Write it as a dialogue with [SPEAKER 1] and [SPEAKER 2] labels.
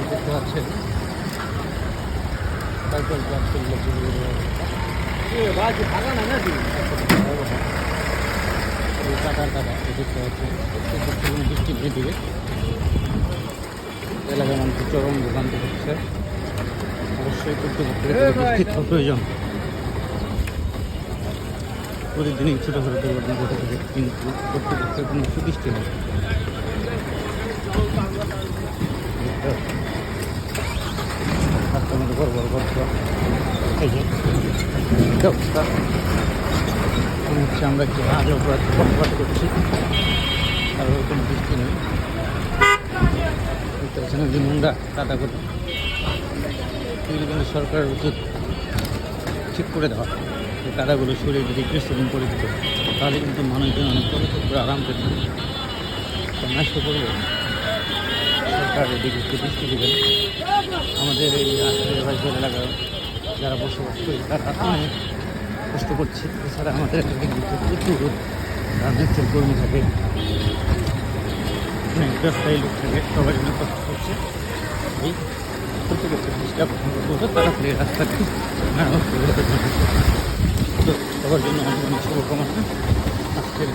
[SPEAKER 1] দেখতে পাচ্ছেন সাইকেল যাচ্ছে টাটা টাটা দেখতে পাচ্ছেন বৃষ্টি দিকে এলাকার মানুষ চরম ভোগান্তি হচ্ছে। অবশ্যই কর্তৃপক্ষের বৃষ্টির প্রয়োজন। প্রতিদিনই ছোটোখাটো দুর্ঘটনা ঘটে থাকে, কিন্তু কর্তৃপক্ষের কোনো সুদৃষ্টি নেই। রাস্তার মধ্যে বড় বড় গর্ত, এই যে অবস্থা মনে হচ্ছে আমরা একটু আগে বসবাস করছি, আর কোনো বৃষ্টি নেই। দেখতে পাচ্ছেন যে নোংরা কাদা করে, এগুলো কিন্তু সরকারের উচিত ঠিক করে দেওয়া। এই কাদাগুলো সরিয়ে যদি কিছুদিন করে দিত, তাহলে কিন্তু মানুষজন অনেক চলাচল করে আরাম পেত। নষ্ট করবে সরকার, এদিকে একটু দৃষ্টি দেবেন। আমাদের এই আশেপাশের এলাকায় যারা বসবাস করে তারা অনেক কষ্ট করছে। এছাড়া আমাদের এলাকায় কিন্তু প্রচুর রাজনৈতিক কর্মী থাকে, ব্যবসায়ী লোক থাকে, সবাই জন্য কষ্ট করছে। এই কর্তৃপক্ষের চেষ্টা করবে তাড়াতাড়ি রাস্তাটি মেরামত করে দেওয়ার জন্য। তো সবার জন্য অনেক অনেক শুভকামনা। আজকের